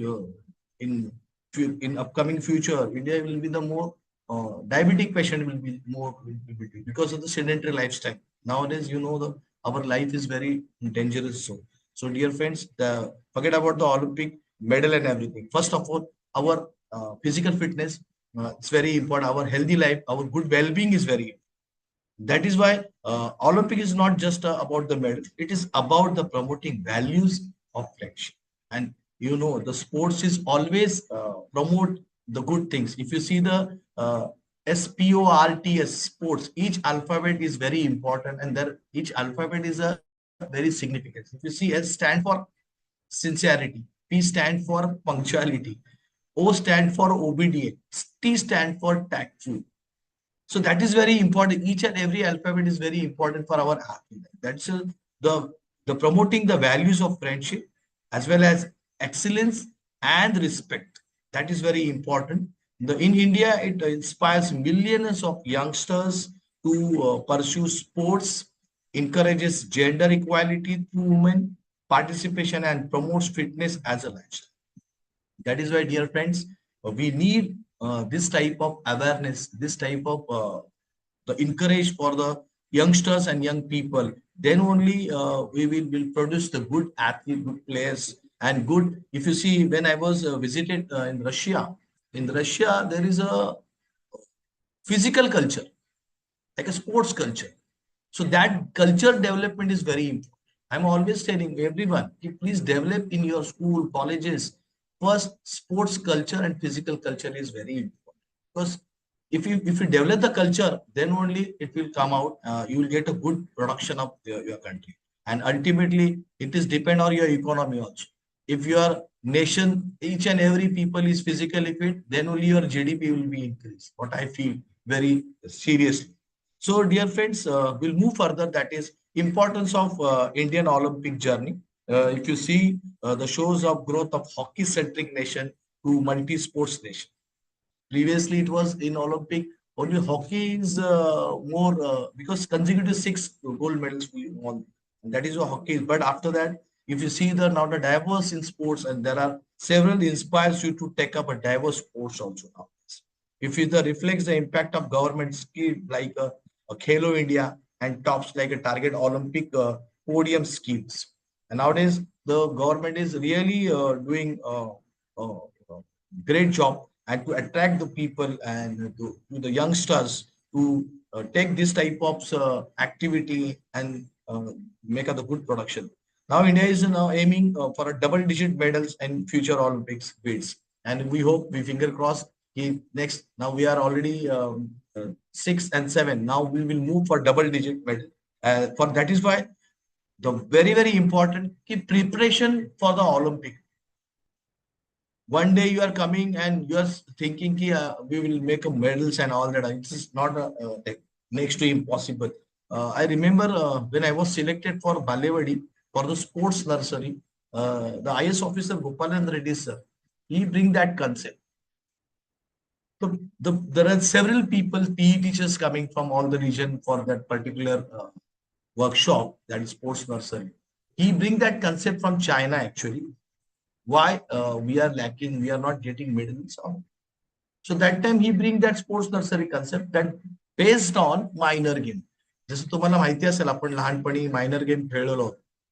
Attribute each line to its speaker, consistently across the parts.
Speaker 1: uh, in in upcoming future, India will be the more diabetic patient will be more will be because of the sedentary lifestyle. Nowadays, the our life is very dangerous. So dear friends, forget about the Olympic medal and everything. First of all, our physical fitness, it's very important. Our healthy life, our good well-being is very important. That is why Olympic is not just about the medal. It is about the promoting values of friendship. And the sports is always promote the good things. If you see the sports, sports, each alphabet is very important, and there each alphabet is a very significant. If you see, S stand for sincerity, P stand for punctuality, O stand for obedience, T stand for tactful. So that is very important. Each and every alphabet is very important for our athlete. That's the the promoting the values of friendship as well as excellence and respect. That is very important. In India, it inspires millions of youngsters to pursue sports, encourages gender equality through women participation, and promotes fitness as a lifestyle. That is why, dear friends, we need this type of awareness, this type of the encourage for the youngsters and young people. Then only we will produce the good athlete, good players, and good. If you see, when I was visited in Russia there is a physical culture, like a sports culture. So that culture development is very important. I'm always telling everyone, please develop in your school, colleges. First, sports culture and physical culture is very important. Because if you develop the culture, then only it will come out. You will get a good production of your country, and ultimately it is depend on your economy also. If your nation, each and every people is physically fit, then only your GDP will be increased. What I feel very seriously. So, dear friends, we'll move further. That is importance of Indian Olympic journey. If you see the shows of growth of hockey-centric nation to multi-sports nation. Previously, it was in Olympic only hockey is more because consecutive six gold medals we won. And that is what hockey is. But after that, if you see the now the diverse in sports, and there are several inspires you to take up a diverse sports also now. If it reflects the impact of government scheme like a Khelo India and tops like a target Olympic podium schemes. And nowadays, the government is really doing great job and to attract the people and to the youngsters to take this type of activity and make a good production. Now India is now aiming for a double-digit medals in future Olympics bids, and we hope we finger cross. Next, now we are already 6 and 7. Now we will move for double-digit medal. For that is why the very important keep preparation for the Olympic. One day you are coming and you are thinking ki, we will make a medals and all that. It's not next to impossible. I remember when I was selected for Balewadi for the sports nursery, the IS officer Gopalan Reddy sir, he bring that concept. So there are several people, PE teachers coming from all the region for that particular workshop, that is sports nursery. He bring that concept from China actually. Why we are lacking, we are not getting medals on. So that time he bring that sports nursery concept that based on minor game. जसं तुम्हाला माहिती असेल आपण लहानपणी minor game खेळलो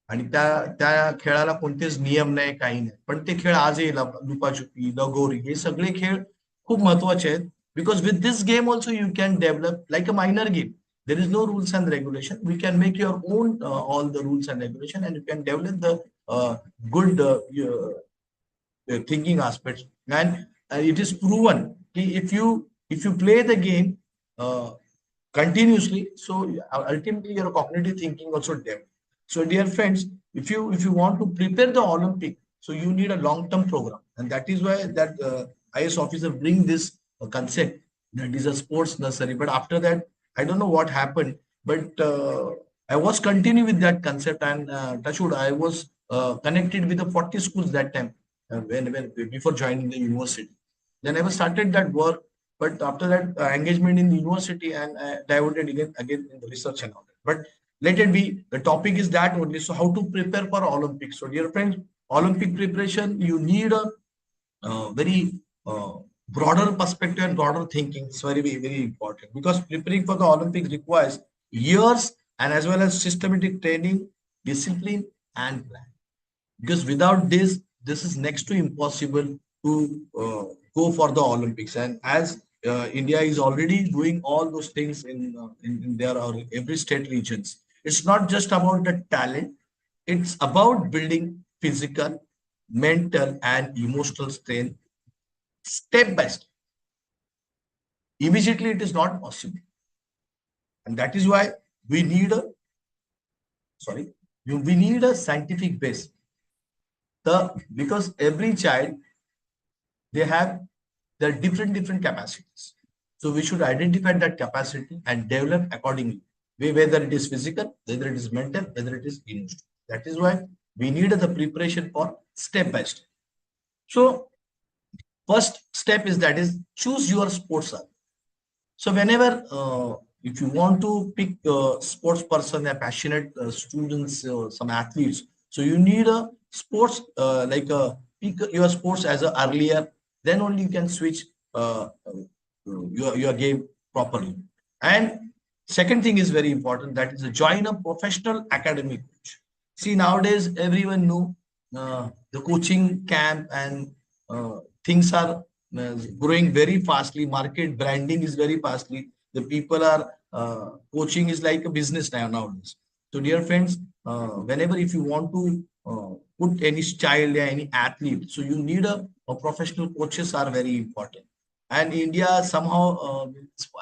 Speaker 1: आणि त्या त्या खेळाला कोणतेच नियम नाही काही नाही पण ते खेळ आजही लुपाछुपी लगोरी हे सगळे खेळ खूप महत्वाचे आहेत because with this game also you can develop like a minor game. There is no rules and regulation. We can make your own all the rules and regulation, and you can develop the good thinking aspects. And it is proven if you play the game continuously, so ultimately your cognitive thinking also develop. So dear friends, if you want to prepare the Olympic, so you need a long-term program, and that is why that IS officer bring this concept that is a sports nursery. But after that, I don't know what happened, but I was continue with that concept, and touchwood, I was connected with the 40 schools that time when before joining the university. Then I was started that work, but after that engagement in the university, and diverted again in the research and all that. But let it be. The topic is that only. So how to prepare for Olympics? So dear friends, Olympic preparation, you need a very broader perspective and broader thinking is very important, because preparing for the Olympics requires years and as well as systematic training, discipline, and plan. Because without this, this is next to impossible to go for the Olympics. And as India is already doing all those things in their or every state regions, it's not just about the talent; it's about building physical, mental, and emotional strength step by step. Immediately, it is not possible, and that is why we need a sorry we need a scientific base. Because every child, they have their different capacities. So we should identify that capacity and develop accordingly. Whether it is physical, whether it is mental, whether it is emotional. That is why we need the preparation for step by step. So first step is, that is, choose your sports art. So whenever if you want to pick a sports person, a passionate students, some athletes, so you need a sports pick your sports as a earlier, then only you can switch your game properly. And second thing is very important, that is join a professional academic coach. See, nowadays everyone know the coaching camp, and things are growing very fastly. Market branding is very fastly. The people are coaching is like a business now nowadays. So dear friends, whenever if you want to put any child or any athlete, so you need a professional coaches are very important. And India somehow,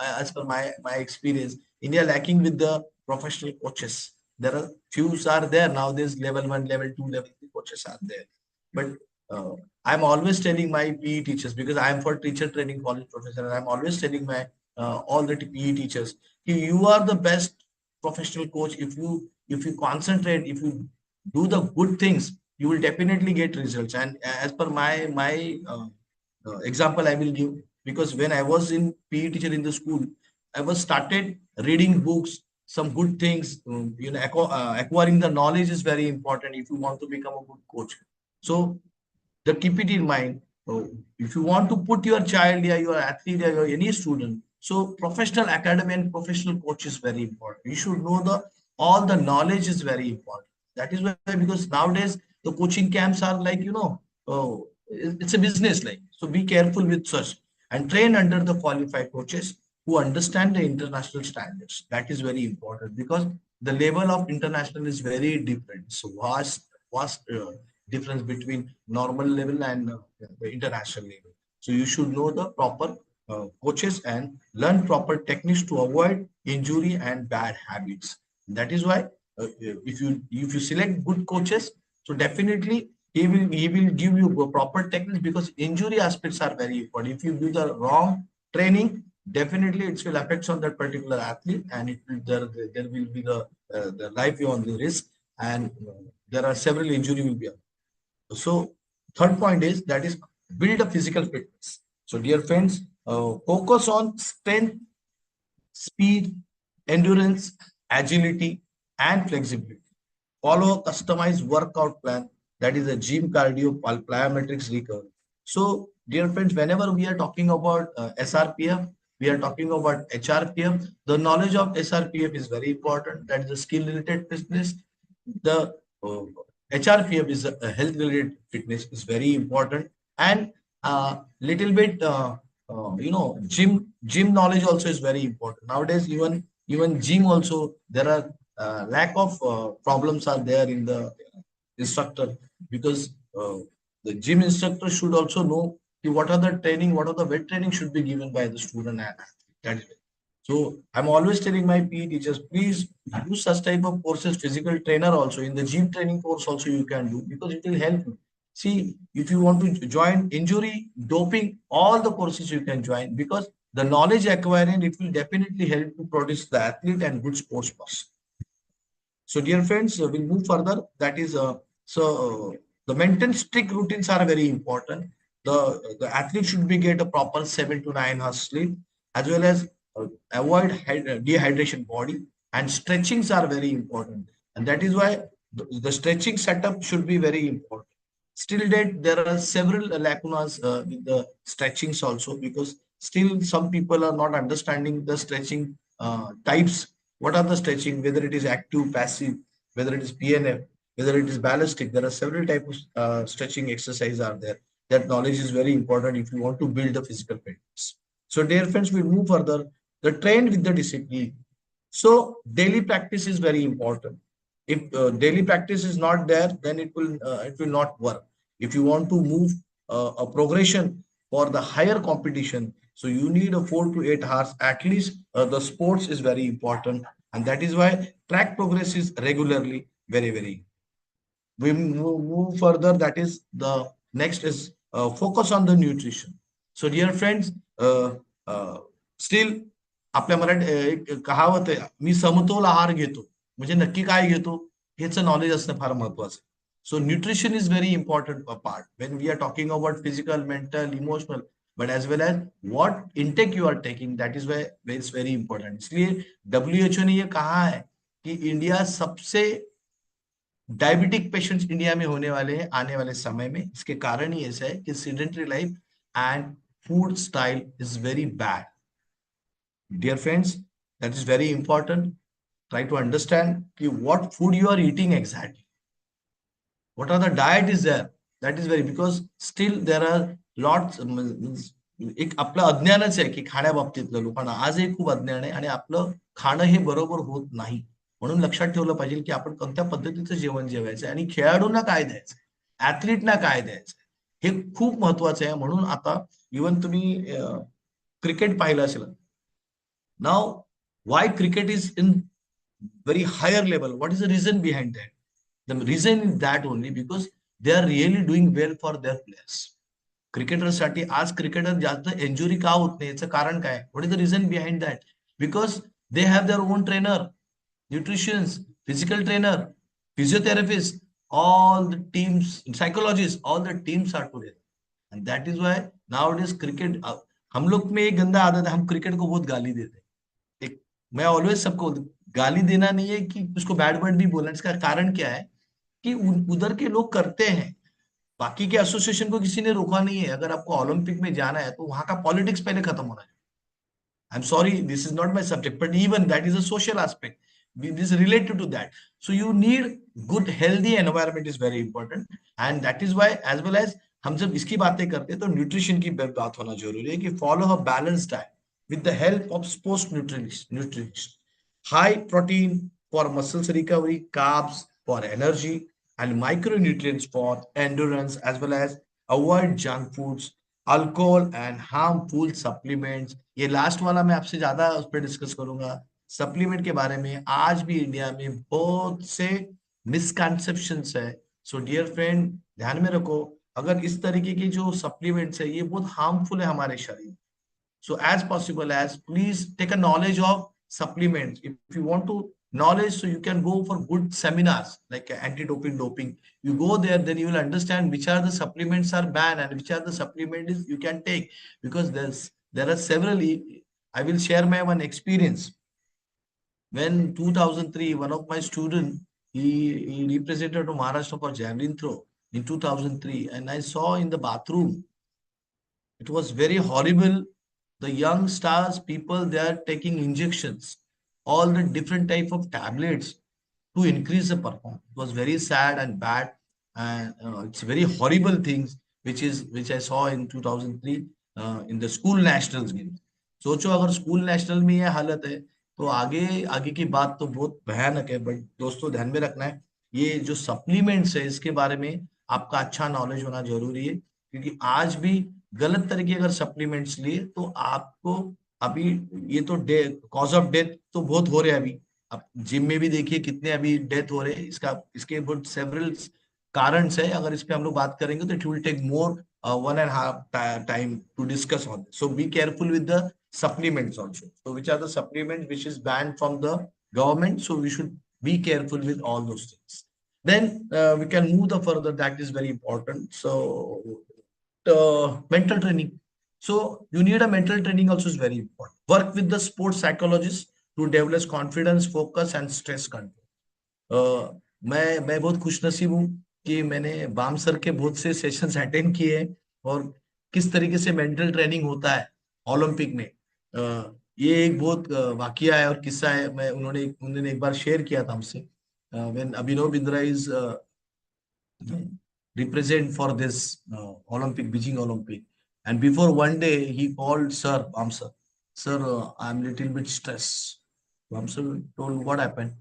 Speaker 1: as per my experience, India lacking with the professional coaches. There are few are there now. There's level 1, level 2, level 3 coaches are there, but uh, I'm always telling my PE teachers, because I am for teacher training college professor, and I'm always telling my all the PE teachers, you are the best professional coach. If you concentrate, if you do the good things, you will definitely get results. And as per my example, I will give, because when I was in PE teacher in the school, I was started reading books, some good things. Acquiring the knowledge is very important if you want to become a good coach. So the keep it in mind. If you want to put your child, yeah, your athlete, yeah, your any student, so professional academy and professional coach is very important. You should know the all the knowledge is very important. That is why, because nowadays the coaching camps are like, it's a business like. So be careful with such, and train under the qualified coaches who understand the international standards. That is very important, because the level of international is very different. So vast difference between normal level and the international level. So you should know the proper coaches and learn proper techniques to avoid injury and bad habits. That is why if you select good coaches, so definitely he will give you proper techniques, because injury aspects are very important. If you do the wrong training, definitely it will affect on that particular athlete, and there will be the life on the risk, and there are several injury will be. So third point is, that is, build a physical fitness. So dear friends, focus on strength, speed, endurance, agility, and flexibility. Follow a customized workout plan, that is a gym cardio plyometrics recovery. So dear friends, whenever we are talking about SRPF, we are talking about HRPF. The knowledge of SRPF is very important. That is the skill related fitness. The HRPF is a health related fitness is very important. And little bit gym knowledge also is very important nowadays. Even gym also, there are lack of problems are there in the instructor, because the gym instructor should also know what are the training, what are the weight training should be given by the student. And that is it. So I'm always telling my PE teachers, please do such type of courses, physical trainer also, in the gym training course also you can do, because it will help you. See, if you want to join injury, doping, all the courses you can join, because the knowledge acquiring, it will definitely help to produce the athlete and good sports person. So dear friends, we'll move further. That is, the maintain strict routines are very important. The athlete should be get a proper 7 to 9 hours sleep, as well as avoid dehydration body, and stretchings are very important. And that is why the stretching setup should be very important. Still date, there are several lacunas with the stretchings also, because still some people are not understanding the stretching types. What are the stretching, whether it is active, passive, whether it is PNF, whether it is ballistic. There are several types of stretching exercise are there. That knowledge is very important if you want to build the physical fitness. So dear friends, we move further. The train with the discipline. So daily practice is very important. If daily practice is not there, then it will not work. If you want to move a progression for the higher competition, so you need a 4 to 8 hours at least. The sports is very important, and that is why track progress is regularly very. We move further. That is the next is focus on the nutrition. So dear friends, still आपल्या मराठी एक कहावत आहे, मी समतोल आहार घेतो, म्हणजे नक्की काय घेतो ह्याचं नॉलेज असणं फार महत्वाचं आहे. So nutrition is very important part when we are talking about physical, mental, emotional, but as well as what intake you are taking. That is why it's very important. इसलिए WHO ने ये कहा है कि India सबसे diabetic patients India में होने वाले हैं आने वाले समय में. इसके कारण ही ऐसा है कि sedentary life and food style is very bad. Dear friends, that is very important. Try to understand what food you are eating exactly. What are the diet is there? That is very, because still there are lots. एक आपलं अज्ञानच आहे की खाण्याबाबतीतलं लोकांना आजही खूप अज्ञान आहे, आणि आपलं खाणं हे बरोबर होत नाही. म्हणून लक्षात ठेवलं पाहिजे की आपण कोणत्या पद्धतीचं जेवण जेवायचं आणि खेळाडूंना काय द्यायचं, ऍथलीटना काय द्यायचं, हे खूप महत्वाचं आहे. म्हणून आता इव्हन तुम्ही क्रिकेट पाहिलं असेल. Now, why cricket is in very higher level? What is the reason behind that? The reason is that only because they are really doing well for their players. क्रिकेटरसाठी आज क्रिकेटर जास्त injury का होत नाही याचं कारण काय? What is the reason behind that? Because they have their own trainer, nutritionists, physical trainer, physiotherapists, all the teams, psychologists, all the teams are together. And that is why nowadays cricket, हम लोग में एक गंदा आदत है, हम cricket को बहुत गाली देते हैं. मैं ऑलवेज सबको गाली देना नहीं है कि उसको बैड वर्ड भी बोलना. इसका कारण क्या है कि उधर के लोग करते हैं, बाकी के एसोसिएशन को किसी ने रोका नहीं है. अगर आपको ओलंपिक में जाना है तो वहां का पॉलिटिक्स पहले खत्म होना है. I'm sorry, this is not my subject, but even that is a social aspect. This is related to that. So you need good, healthy environment is very important, and that is why as well as हम जब इसकी बातें करते हैं तो nutrition की बात होना जरूरी है कि follow a balance diet with the help of sports nutrition. High protein for muscles recovery, carbs for energy, and micronutrients for endurance, as well as avoid junk foods, alcohol and harmful supplements. ये last वाला मैं आपसे ज्यादा उस पर discuss करूंगा. Supplement के बारे में आज भी इंडिया में बहुत से मिसकंसेप्शंस है. सो डियर फ्रेंड, ध्यान में रखो, अगर इस तरीके के जो सप्लीमेंट्स है ये बहुत हार्मफुल है हमारे शरीर. So as possible as please take a knowledge of supplements. If you want to knowledge, so you can go for good seminars like anti-doping, doping. You go there, then you will understand which are the supplements are banned and which are the supplements you can take, because there are several. I will share my one experience. When 2003, one of my students, he represented to Maharashtra for javelin throw in 2003, and I saw in the bathroom. It was very horrible. The young stars people, they are taking injections, all the different type of tablets to increase the performance. It was very sad and bad, and it's very horrible things which I saw in 2003 in the school nationals game. सोचो अगर school national में ये हालत है तो आगे आगे की बात तो बहुत भयानक है. बट दोस्तों ध्यान में रखना है, ये जो सप्लीमेंट्स है इसके बारे में आपका अच्छा नॉलेज होना जरूरी है, क्योंकि आज भी गलत तरीके अगर सप्लीमेंट्स लिए तो आपको अभी ये तो कॉज ऑफ डेथ तो बहुत हो रहे हैं अभी. आप जिम में भी देखिए कितने अभी डेथ हो रहे हैं. इसके बहुत सेवरल कारण है. अगर इस पे हम लोग बात करेंगे तो it will take more 1.5 time to discuss on this. So be careful with the supplements also. So which are the supplements which is banned from the government? So we should be careful with all those things. Then we can move the further. That is very important. So mental training. So you need a mental training also is very important. Work with the sports psychologist to develop confidence, focus and stress control. मैं बहुत खुशनसीब हूँ कि मैंने balm sir के बहुत से sessions attend किए हैं और किस तरीके से मेंटल ट्रेनिंग होता है ओलंपिक में। ये एक बहुत वाकया है और किस्सा है। मैं उन्होंने एक बार शेयर किया था हमसे, when Abhinav Bindra is represent for this Olympic, Beijing Olympic. And before one day, he called Sir Bamsar. Sir, I'm little bit stressed. Bamsar told, what happened?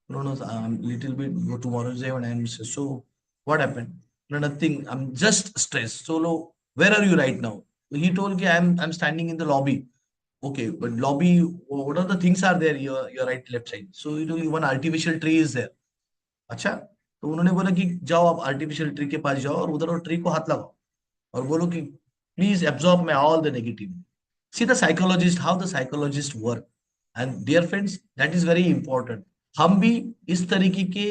Speaker 1: No, no, I'm little bit, go tomorrow's day and I'm stressed. So what happened? No, nothing. I'm just stressed. So, where are you right now? He told me, I'm standing in the lobby. Okay, but lobby, what are the things are there? Your right, left side. So he told me one artificial tree is there. अच्छा, तो उन्होंने बोला कि जाओ आप artificial tree के पास जाओ और उधर और ट्री को हाथ लगाओ और बोलो कि please absorb my all the negative. See the psychologist, how the psychologist work. And dear friends, that is very important. हम भी इस तरीके के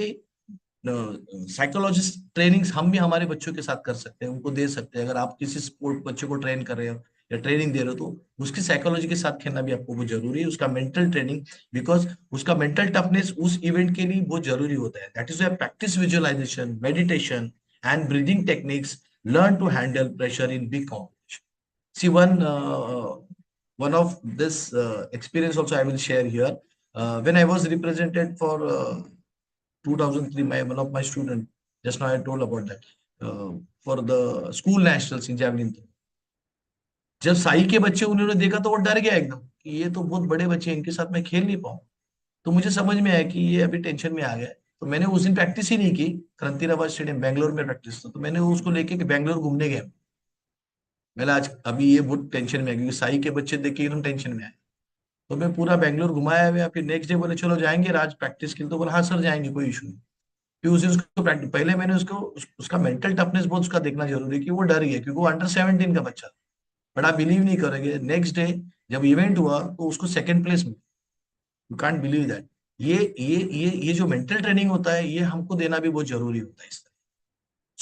Speaker 1: साइकोलॉजिस्ट ट्रेनिंग्स हम भी हमारे बच्चों के साथ कर सकते हैं, उनको दे सकते हैं। अगर आप किसी स्पोर्ट बच्चे को ट्रेन कर रहे हो या ट्रेनिंग दे रहे हो तो उसकी साइकोलॉजी के साथ खेलना भी आपको बहुत जरूरी है, उसका मेंटल ट्रेनिंग। बिकॉज उसका मेंटल टफनेस उस इवेंट के लिए बहुत जरूरी होता है। That is why practice visualisation, meditation and breathing techniques, learn to handle pressure in big competition. See, one of this experience also I will share here. When I was represented for 2003, one of my student, just now I told about that, for the school nationals in javelin throw. जब साई के बच्चे उन्होंने देखा तो वो डर गया एकदम कि ये तो बहुत बड़े बच्चे हैं, इनके साथ मैं खेल नहीं पाऊँ। तो मुझे समझ में आया कि ये अभी टेंशन में आ गया है। तो मैंने उस दिन प्रैक्टिस ही नहीं की। क्रांतिराबाद स्टेडियम बेंगलोर में प्रैक्टिस था, तो मैंने उसको लेके कि बेंगलोर घूमने गए। मैंने आज अभी ये बहुत टेंशन में है क्योंकि साई के बच्चे देख के एकदम टेंशन में आए। तो मैं पूरा बेंगलोर घुमाया हुआ, फिर नेक्स्ट डे बोले चलो जाएंगे आज प्रैक्टिस के लिए। तो बोला हाँ सर जाएंगे, कोई इशू नहीं। फिर उस दिन उसको प्रैक्टिस, पहले मैंने उसका मेंटल टफनेस बहुत उसका देखना जरूरी है कि वो डर गया क्योंकि वो अंडर 17 का बच्चा। बट आप बिलीव नहीं करेंगे, नेक्स्ट डे जब इवेंट हुआ तो उसको सेकंड प्लेस में। You can't believe that. ये जो मेंटल ट्रेनिंग होता है ये हमको देना भी बहुत जरूरी होता है इस तरह।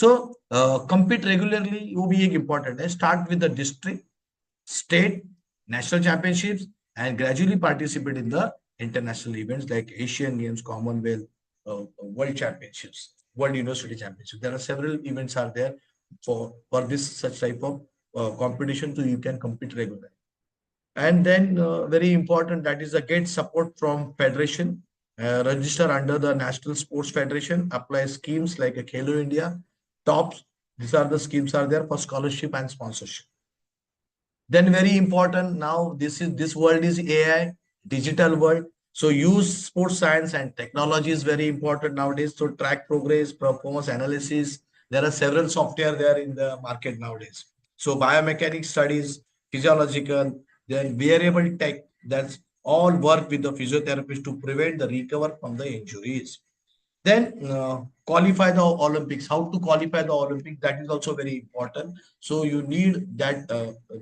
Speaker 1: सो compete रेगुलरली, वो भी एक इंपॉर्टेंट है। Start with the district, state, national championships, and gradually participate in the international events like Asian Games, Commonwealth, World Championships, World University Championships. There are several events are there for this such type of competition, so you can compete regularly. And then very important, that is get support from federation, register under the National Sports Federation, apply schemes like a Khelo India, TOPS. These are the schemes are there for scholarship and sponsorship. Then very important now, this world is AI, digital world. So use sports science and technology is very important nowadays to track progress, performance analysis. There are several software there in the market nowadays. So biomechanics studies, physiological, then wearable tech, that's all work with the physiotherapist to prevent the recover from the injuries. Then qualify the Olympics. How to qualify the Olympics? That is also very important. So you need that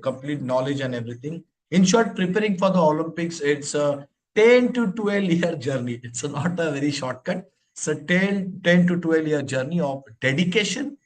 Speaker 1: complete knowledge and everything. In short, preparing for the Olympics, it's a 10 to 12-year journey. It's not a very shortcut. It's a 10 to 12-year journey of dedication,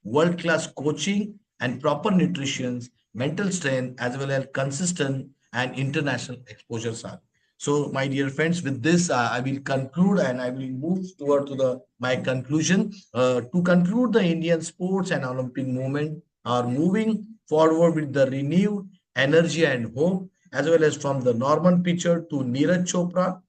Speaker 1: world-class coaching, and proper nutrition, mental strength, as well as consistent and international exposures are. So, my dear friends, with this, I will conclude and I will move toward to my conclusion. To conclude, the Indian sports and Olympic movement are moving forward with the renewed energy and hope, as well as from the Norman Pitcher to Neeraj Chopra.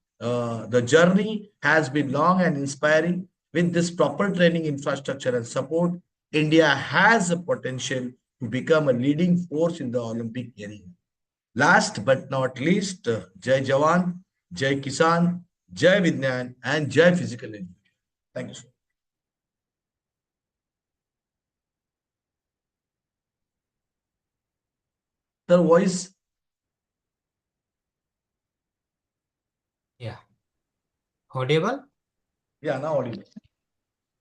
Speaker 1: The journey has been long and inspiring. With this proper training infrastructure and support, India has a potential to become a leading force in the Olympic arena. Last but not least, Jai Jawan, Jai Kisan, Jai Vidyan, and Jai Physical Education. Thank you, sir. The voice.
Speaker 2: Yeah. Audible?
Speaker 1: Yeah, now audible.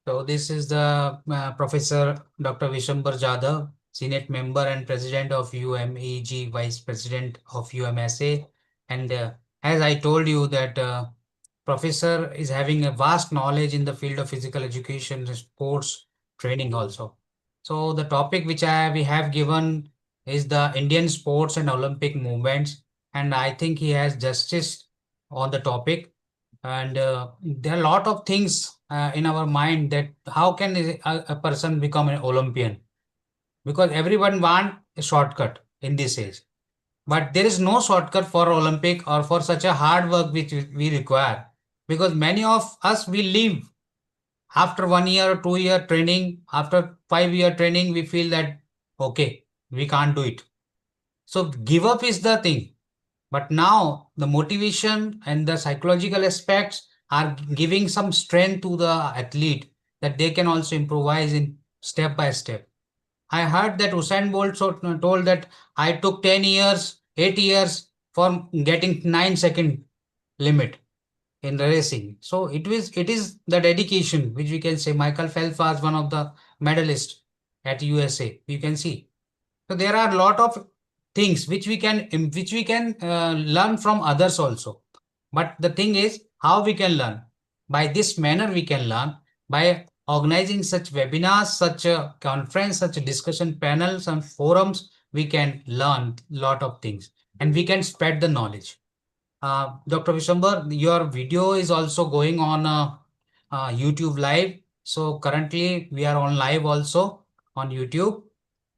Speaker 2: So this is the Professor Dr. Vishambar Jadhav, Senate member and President of UMEG, Vice President of UMSA. And as I told you that Professor is having a vast knowledge in the field of physical education, sports training also. So the topic which we have given is the Indian sports and Olympic movements. And I think he has justice on the topic. And there are a lot of things in our mind that how can a person become an Olympian? Because everyone want a shortcut in this age. But there is no shortcut for Olympic or for such a hard work which we require. Because many of us we leave after 1 year, 2 year training, after 5 year training, we feel that okay, we can't do it. So give up is the thing. But now the motivation and the psychological aspects are giving some strength to the athlete that they can also improvise in step by step. I heard that Usain Bolt told that I took 10 years, 8 years for getting 9 second limit in the racing. So it is the dedication which we can say. Michael Phelps was one of the medalists at USA. You can see. So there are a lot of things which we can learn from others also. But the thing is how we can learn. By this manner we can learn by organizing such webinars, such a conference, such a discussion panels and forums. We can learn lot of things and we can spread the knowledge. Dr. Vishambar, your video is also going on YouTube live. So currently we are on live also on YouTube,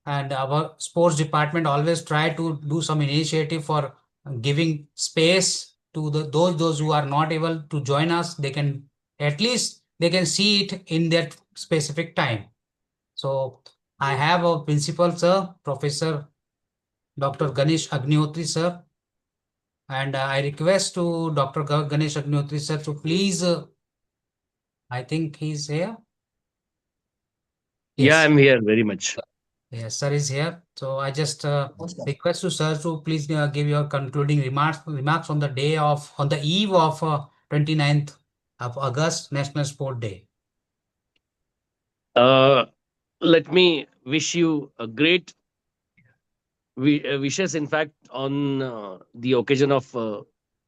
Speaker 2: and our sports department always try to do some initiative for giving space to those who are not able to join us. They can at least they can see it in their specific time. So I have a principal sir, Professor Dr. Ganesh Agnihotri sir, and I request to Dr. Ganesh Agnihotri sir to please, I think he's here.
Speaker 3: Yeah,
Speaker 2: Yes,
Speaker 3: I'm here very much.
Speaker 2: yes, sir is here. So I just
Speaker 1: Namaskar.
Speaker 2: request to sir to please give your concluding remarks on the day of, on the eve of 29th of August, National Sport Day.
Speaker 3: Let me wish you a great wishes, in fact, on the occasion of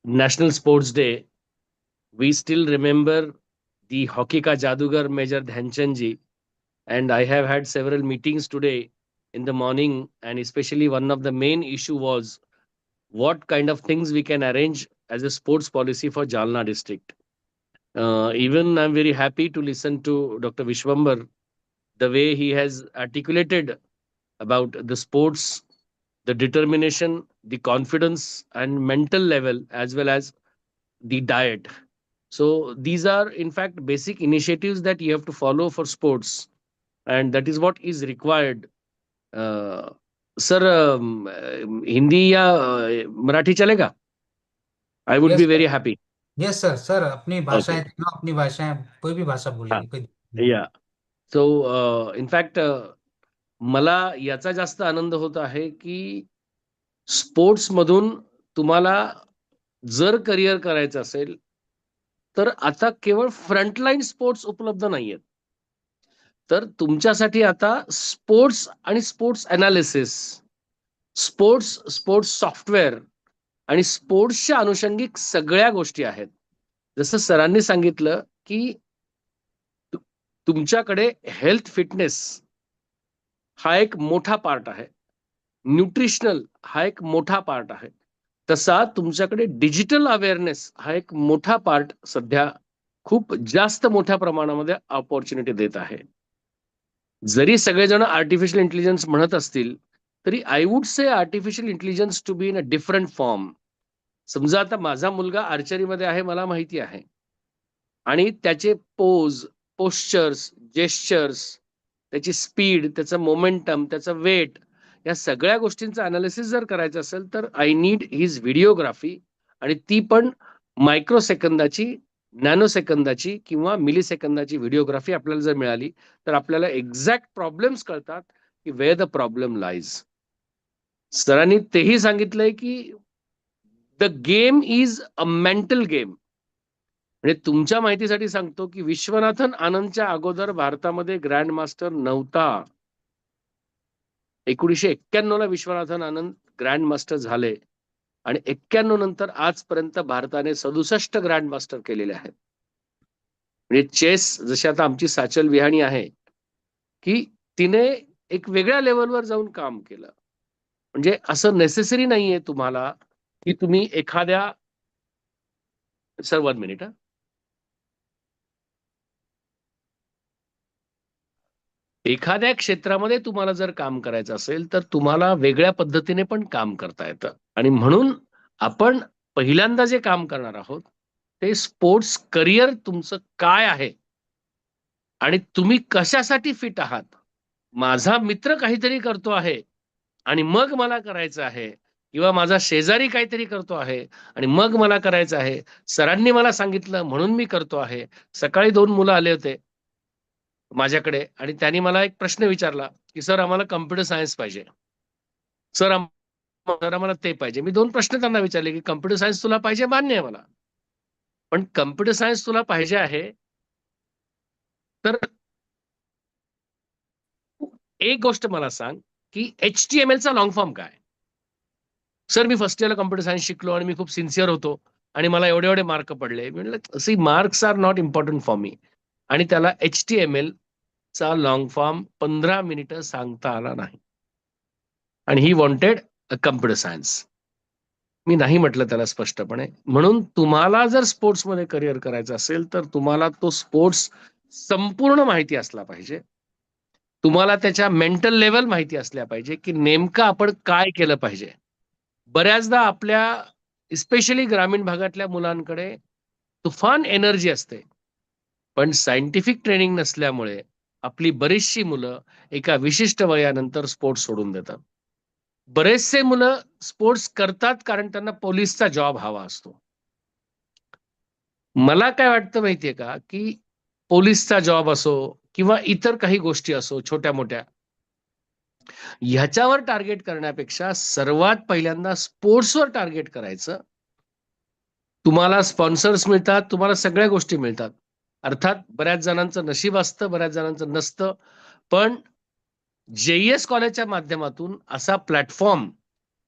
Speaker 3: National Sports Day. We still remember the hockey ka jadugar Major Dhyan Chand ji, and I have had several meetings today in the morning, and especially one of the main issue was what kind of things we can arrange as a sports policy for Jalna district. Even I'm very happy to listen to Dr. Vishwambar, the way he has articulated about the sports, the determination, the confidence, and mental level, as well as the diet. So, these are, in fact, basic initiatives that you have to follow for sports, and that is what is required. Uh, sir Hindi या मराठी चलेगा? I would be
Speaker 2: Yes, sir.
Speaker 3: very happy.
Speaker 2: Yes, sir. Sir, अपनी भाषा
Speaker 3: Okay.
Speaker 2: है, तीनों अपनी भाषा है, कोई भी भाषा
Speaker 3: हाँ.
Speaker 2: बोलिए, कोई दिक्कत नहीं।
Speaker 3: Yeah. So, in fact, मला याचा जास्त आनंद होत आहे की स्पोर्ट्समधून तुम्हाला जर करिअर करायचं असेल तर आता केवळ फ्रंटलाईन स्पोर्ट्स उपलब्ध नाहीयेत. तर तुमच्यासाठी आता स्पोर्ट्स आणि स्पोर्ट्स अनालिसिस, स्पोर्ट्स सॉफ्टवेअर आणि स्पोर्ट्सच्या अनुषंगिक सगळ्या गोष्टी आहेत. जसं सरांनी सांगितलं की तुमच्याकडे हेल्थ फिटनेस हा एक मोठा पार्ट आहे, न्यूट्रिशनल हा एक मोठा पार्ट आहे, तसा तुमच्याकडे डिजिटल अवेअरनेस हा एक मोठा पार्ट सध्या खूप जास्त मोठ्या प्रमाणामध्ये ऑपॉर्च्युनिटी देत आहे. जरी सगळेजण आर्टिफिशियल इंटेलिजन्स म्हणत असतील तरी I would say artificial intelligence to be in a different form. समजा आता माझा मुलगा आर्चरीमध्ये आहे, मला माहिती आहे, आणि त्याचे पोस्चर्स, जेस्चर्स, त्याची स्पीड, त्याचं मोमेंटम, त्याचं वेट, या सगळ्या गोष्टींचं अनालिसिस जर करायचं असेल तर आय नीड हिज व्हिडिओग्राफी, आणि ती पण मायक्रो सेकंदाची, नॅनो सेकंदाची किंवा मिली सेकंदाची व्हिडिओग्राफी आपल्याला जर मिळाली तर आपल्याला एक्झॅक्ट प्रॉब्लेम्स कळतात की वेअर द प्रॉब्लेम लाईज. सरांनी तेही सांगितलंय की the game is a mental game. म्हणजे तुमच्या माहितीसाठी सांगतो की विश्वनाथन आनंदच्या अगोदर भारतामध्ये ग्रँड मास्टर नव्हता. 1991 ला विश्वनाथन आनंद ग्रँड मास्टर झाले आणि 91 नंतर आजपर्यंत भारताने 67 ग्रँड मास्टर केलेले आहेत. म्हणजे चेस जशी आता आमची साचल विहाणी आहे की तिने एक वेगळ्या लेवलवर जाऊन काम केलं. म्हणजे असं नेसेसरी नाहीये तुम्हाला की तुम्ही एखाद्या, सर 1 मिनिट, एखाद्या क्षेत्रामध्ये तुम्हाला जर काम करायचं असेल तर तुम्हाला वेगळ्या पद्धतीने पण काम करता येतं. आणि म्हणून आपण पहिल्यांदा जे काम करणार आहोत ते स्पोर्ट्स करिअर तुमचं काय आहे आणि तुम्ही कशासाठी फिट आहात. माझा मित्र काहीतरी करतो आहे आणि मग मला करायचं आहे, किंवा माझा शेजारी काहीतरी करतो आहे आणि मग मला करायचं आहे, सरांनी मला सांगितलं म्हणून मी करतो आहे. सकाळी 2 मुलं आले होते माझ्याकडे आणि त्यांनी मला एक प्रश्न विचारला, की "सर आम्हाला कॉम्प्युटर सायन्स पाहिजे. सर सर आम्हाला ते पाहिजे." मी 2 प्रश्न त्यांना विचारले, की "कॉम्प्युटर सायन्स तुला पाहिजे मान्य आहे मला. पण कॉम्प्युटर सायन्स तुला पाहिजे आहे, तर एक गोष्ट मला सांग, की HTMLचा लॉंग फॉर्म काय?" सर मी फर्स्ट इयरला कॉम्प्युटर सायन्स शिकलो आणि मी खूप सिन्सिअर होतो आणि मला एवढे-एवढे मार्क पडले. मी म्हटलं, "C marks are not important for me." आणि त्याला HTML चा लॉंग फॉर्म 15 मिनिटं सांगता आला नाही. आणि he wanted a computer science. मी नाही म्हटलं त्याला स्पष्टपणे. म्हणून तुम्हाला जर स्पोर्ट्समध्ये करिअर करायचं असेल, तर तुम्हाला तो स्पोर्ट्स संपूर्ण माहिती असला पाहिजे. तुम्हाला त्याच्या मेंटल लेव्हल माहिती असल्या पाहिजे, की नेमकं आपण काय केलं पाहिजे. बऱ्याचदा आपल्या स्पेशली ग्रामीण भागातल्या मुलांकडे तुफान एनर्जी असते. पण सायंटिफिक ट्रेनिंग नसल्यामुळे आपली बरीचशी मुलं एका विशिष्ट वयानंतर स्पोर्ट्स सोडून देतात. बरेचसे मुलं स्पोर्ट्स करतात कारण त्यांना पोलिसचा जॉब हवा असतो. मला काय वाटतं माहितीये का, की पोलिसचा जॉब असो किंवा इतर काही गोष्टी असो छोट्या-मोठ्या, ह्याच्यावर टार्गेट करण्यापेक्षा सर्वात पहिल्यांदा स्पोर्ट्सवर टार्गेट करायचं. तुम्हाला स्पॉन्सर्स मिळतात, तुम्हाला सगळ्या गोष्टी मिळतात. अर्थात बऱ्याच जणांचं नशीब असतं, बऱ्याच जणांचं नसतं. पण JES कॉलेजच्या माध्यमातून असा प्लॅटफॉर्म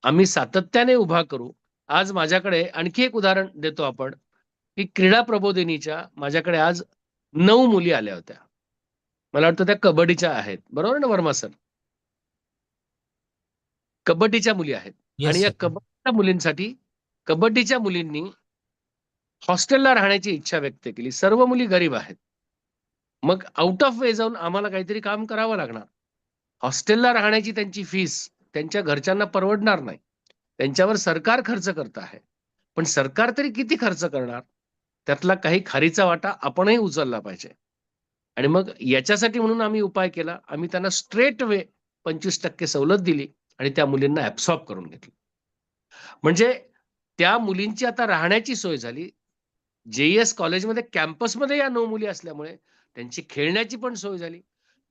Speaker 3: आम्ही सातत्याने उभा करू. आज माझ्याकडे आणखी एक उदाहरण देतो आपण, की क्रीडा प्रबोधिनीच्या माझ्याकडे आज 9 मुली आल्या होत्या. मला वाटतं त्या कबड्डीच्या आहेत. बरोबर ना वर्मा सर? कबड्डीच्या मुली आहेत आणि
Speaker 2: येस
Speaker 3: या
Speaker 2: सर.
Speaker 3: कबड्डीच्या मुलींनी हॉस्टेलला राहण्याची इच्छा व्यक्त केली. सर्व मुली गरीब आहेत. मग आउट ऑफ वे जाऊन आम्हाला काहीतरी काम करावं लागणार. हॉस्टेलला राहण्याची त्यांची फीस त्यांच्या घरच्यांना परवडणार नाही. त्यांच्यावर सरकार खर्च करत आहे. पण सरकार तरी किती खर्च करणार? त्यातला काही खारीचा वाटा आपणही उचलला पाहिजे. आणि मग याच्यासाठी म्हणून आम्ही उपाय केला. आम्ही त्यांना स्ट्रेट वे 25% सवलत दिली आणि त्या मुलींना ॲब्सॉर्ब करून घेतलं. म्हणजे त्या मुलींची आता राहण्याची सोय झाली. JES कॉलेजमध्ये कॅम्पसमध्ये या 9 मुली असल्यामुळे त्यांची खेळण्याची पण सोय झाली.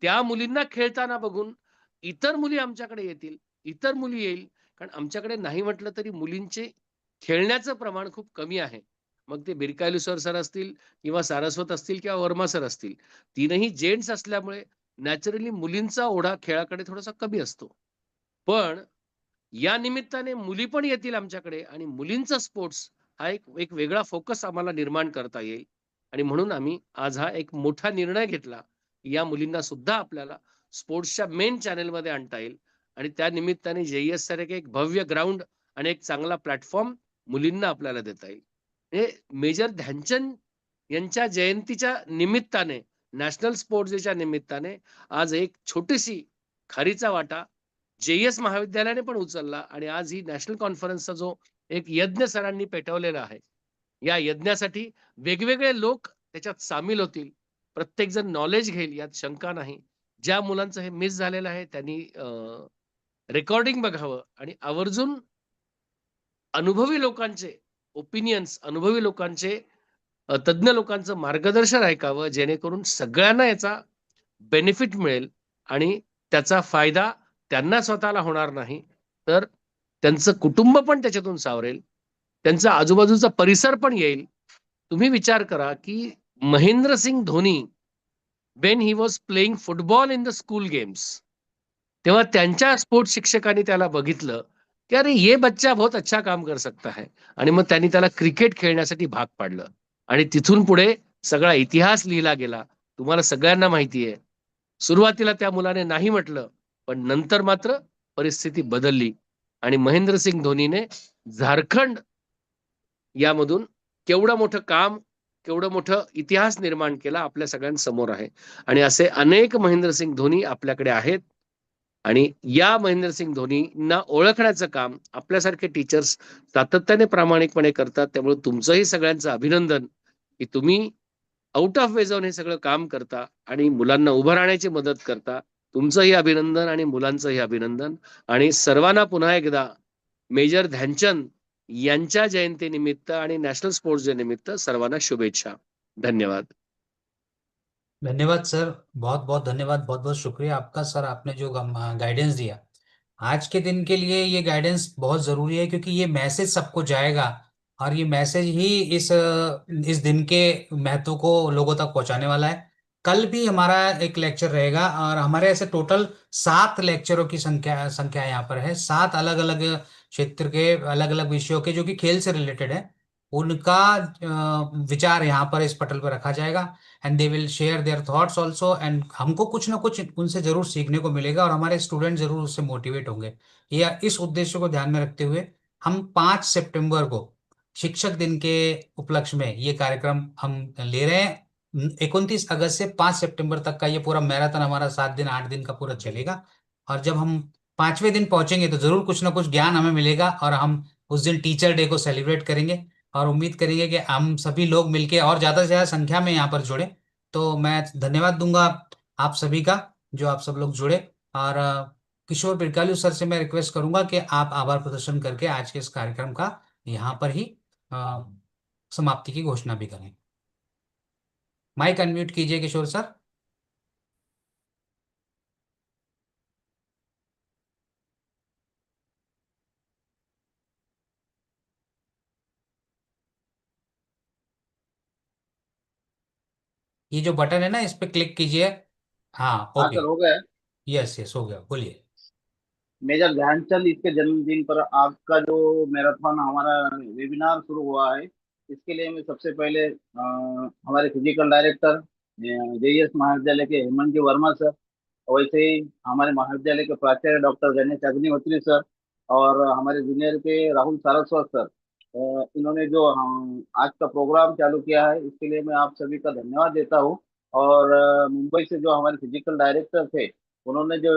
Speaker 3: त्या मुलींना खेळताना बघून इतर मुली आमच्याकडे येतील, इतर मुली येईल. कारण आमच्याकडे नाही म्हटलं तरी मुलींचे खेळण्याचं प्रमाण खूप कमी आहे. मग ते बिरकायलू सर असतील किंवा सारस्वत असतील किंवा वर्मा सर असतील. तीनही जेंट्स असल्यामुळे नॅचरली मुलींचा ओढा खेळाकडे थोडासा कमी असतो. पण या निमित्ताने मुली पण येतील आमच्याकडे आणि मुलींचा स्पोर्ट्स हा एक एक वेगळा फोकस आम्हाला निर्माण करता येईल. आणि म्हणून आम्ही आज हा एक मोठा निर्णय घेतला, की या मुलींना सुद्धा आपल्याला स्पोर्ट्सच्या मेन चॅनेलमध्ये आणता येईल आणि त्या निमित्ताने JES सारखे एक भव्य ग्राउंड आणि एक चांगला प्लॅटफॉर्म मुलींना आपल्याला देता येईल. हे मेजर ध्यानचंद यांच्या जयंतीच्या निमित्ताने, नॅशनल स्पोर्ट्स डेच्या निमित्ताने आज एक छोटीशी खारीचा वाटा JES महाविद्यालयाने पण उचलला आणि आज ही नॅशनल कॉन्फरन्सचा जो एक यज्ञ सरांनी पेटवलेला आहे. या यज्ञासाठी वेगवेगळे लोक त्याच्यात सामील होतील. प्रत्येक जण नॉलेज घेईल यात शंका नाही. ज्या मुलांचं हे मिस झालेलं आहे त्यांनी रेकॉर्डिंग बघावं आणि आवर्जून अनुभवी लोकांचे ओपिनियन्स, अनुभवी लोकांचे तज्ञ लोकांचं मार्गदर्शन ऐकावं जेणेकरून सगळ्यांना याचा बेनिफिट मिळेल आणि त्याचा फायदा त्यांना स्वतःला होणार नाही, तर त्यांचं कुटुंब पण त्याच्यातून सावरेल. त्यांचा आजूबाजूचा परिसर पण येईल. तुम्ही विचार करा, की Mahendra Singh Dhoni when he was playing football in the school games, तेव्हा त्यांच्या स्पोर्ट्स शिक्षकांनी त्याला बघितलं, की अरे ये बच्चा बहुत अच्छा काम कर सकता है. आणि मग त्यांनी त्याला क्रिकेट खेळण्यासाठी भाग पाडलं. आणि तिथून पुढे सगळा इतिहास लिहिला गेला. तुम्हाला सगळ्यांना माहिती आहे. सुरुवातीला त्या मुलाने नाही म्हटलं, पण नंतर मात्र परिस्थिती बदलली आणि महेंद्रसिंग धोनीने झारखंड यामधून केवढं मोठं काम केवढं मोठं इतिहास निर्माण केला आपल्या सगळ्यांसमोर आहे. आणि असे अनेक महेंद्रसिंग धोनी आपल्याकडे आहेत. आणि या महेंद्रसिंग धोनींना ओळखण्याचं काम आपल्यासारखे टीचर्स सातत्याने प्रामाणिकपणे करतात. त्यामुळे तुमचंही सगळ्यांचं अभिनंदन की तुम्ही आउट ऑफ वे जाऊन हे सगळं काम करता आणि मुलांना उभं राहण्याची मदत करता. तुमचंही अभिनंदन आणि मुलांचंही अभिनंदन. आणि सर्वांना पुन्हा एकदा मेजर ध्यानचंद यांच्या जयंतीनिमित्त आणि नॅशनल स्पोर्ट्स डे निमित्त सर्वांना शुभेच्छा. धन्यवाद.
Speaker 2: धन्यवाद सर, बहुत बहुत धन्यवाद, बहुत बहुत शुक्रिया आपका सर, आपने जो गाइडेंस दिया आज के दिन के लिए। ये गाइडेंस बहुत ज़रूरी है क्योंकि ये मैसेज सबको जाएगा और ये मैसेज ही इस दिन के महत्व को लोगों तक पहुंचाने वाला है। कल भी हमारा एक लेक्चर रहेगा और हमारे ऐसे टोटल 7 लेक्चरों की संख्या यहाँ पर है। 7 अलग अलग क्षेत्र के अलग अलग विषयों के जो कि खेल से रिलेटेड है, उनका विचार यहाँ पर इस पटल पर रखा जाएगा and they will share their thoughts also. And हमको कुछ ना कुछ उनसे जरूर सीखने को मिलेगा और हमारे स्टूडेंट जरूर उससे मोटिवेट होंगे। ये इस उद्देश्य को ध्यान में रखते हुए हम 5 सितंबर को शिक्षक दिन के उपलक्ष्य में ये कार्यक्रम हम ले रहे हैं। 29 अगस्त से 5 सितंबर तक का ये पूरा मैराथन हमारा 7 दिन 8 दिन का पूरा चलेगा। और जब हम 5वें दिन पहुंचेंगे तो जरूर कुछ ना कुछ ज्ञान हमें मिलेगा और हम उस दिन टीचर डे को सेलिब्रेट करेंगे और उम्मीद करेंगे कि हम सभी लोग मिलके और ज्यादा से ज्यादा संख्या में यहाँ पर जुड़े। तो मैं धन्यवाद दूंगा आप सभी का जो आप सब लोग जुड़े। और किशोर बिरकालू सर से मैं रिक्वेस्ट करूंगा कि आप आभार प्रदर्शन करके आज के इस कार्यक्रम का यहाँ पर ही समाप्ति की घोषणा भी करें। माइक अनम्यूट कीजिए किशोर सर। ये जो बटन है ना इस पे क्लिक कीजिए। हाँ
Speaker 4: हाँ
Speaker 2: ओके,
Speaker 4: सर, हो गया।
Speaker 2: यस यस हो गया, बोलिए।
Speaker 4: मेजर ध्यानचंद इसके जन्मदिन पर आपका जो मैराथन हमारा वेबिनार शुरू हुआ है, इसके लिए मैं सबसे पहले हमारे फिजिकल डायरेक्टर जेईएस महाविद्यालय के हेमंत जी वर्मा सर, वैसे ही हमारे महाविद्यालय के प्राचार्य डॉक्टर गणेश अग्निहोत्री सर और हमारे जूनियर के राहुल सारस्वत सर, इन्होंने जो हम आज का प्रोग्राम चालू किया है, इसके लिए मैं आप सभी का धन्यवाद देता हूँ। और मुंबई से जो हमारे फिजिकल डायरेक्टर थे, उन्होंने जो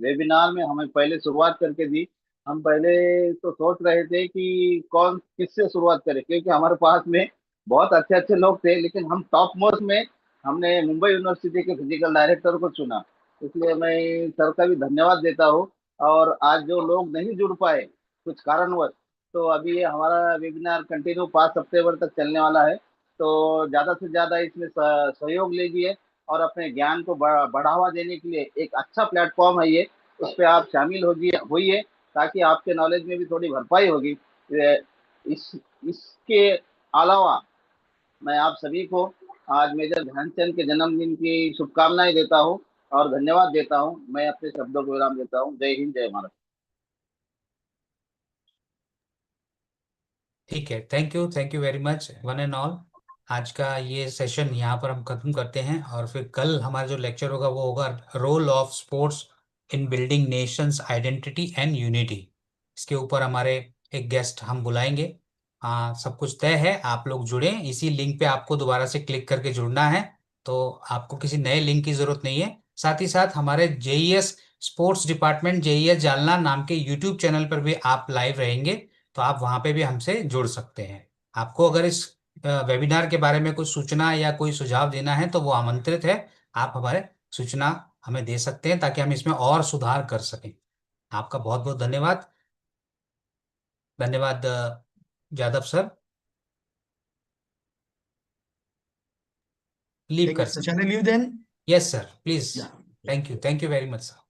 Speaker 4: वेबिनार में हमें पहले शुरुआत करके दी। हम पहले तो सोच रहे थे कि कौन किससे शुरुआत करें, क्योंकि हमारे पास में बहुत अच्छे अच्छे लोग थे, लेकिन हम टॉप मोस्ट में हमने मुंबई यूनिवर्सिटी के फिजिकल डायरेक्टर को चुना। इसलिए मैं सर का भी धन्यवाद देता हूँ। और आज जो लोग नहीं जुड़ पाए कुछ कारणवश, तो अभी ये हमारा वेबिनार कंटिन्यू 5 सितंबर तक चलने वाला है। तो ज़्यादा से ज़्यादा इसमें सहयोग लीजिए और अपने ज्ञान को बढ़ावा देने के लिए एक अच्छा प्लेटफॉर्म है ये, उस पर आप शामिल होइए ताकि आपके नॉलेज में भी थोड़ी भरपाई होगी। इस इसके अलावा मैं आप सभी को आज मेजर ध्यानचंद के जन्मदिन की शुभकामनाएं देता हूं और धन्यवाद देता हूं। मैं अपने शब्दों को विराम देता हूं। जय हिंद, जय भारत।
Speaker 2: ठीक है, thank you very much one and all. आज का ये सेशन यहाँ पर हम खत्म करते हैं और फिर कल हमारा जो लेक्चर होगा वो होगा role of sports in building nations identity and unity. इसके ऊपर हमारे एक गेस्ट हम बुलाएंगे। हाँ, सब कुछ तय है, आप लोग जुड़े, इसी लिंक पे आपको दोबारा से क्लिक करके जुड़ना है। तो आपको किसी नए लिंक की जरूरत नहीं है। साथ ही साथ हमारे JES sports department JES Jalna नाम के यूट्यूब चैनल पर भी आप लाइव रहेंगे, तो आप वहां पे भी हमसे जुड़ सकते हैं। आपको अगर इस वेबिनार के बारे में कुछ सूचना या कोई सुझाव देना है तो वो आमंत्रित है। आप हमारे सूचना हमें दे सकते हैं ताकि हम इसमें और सुधार कर सकें। आपका बहुत बहुत धन्यवाद। धन्यवाद जादव सर, लीव कर सकते
Speaker 1: Shall I leave then?
Speaker 2: हैं। Yes sir, please.
Speaker 1: Yeah.
Speaker 2: Thank you very much sir.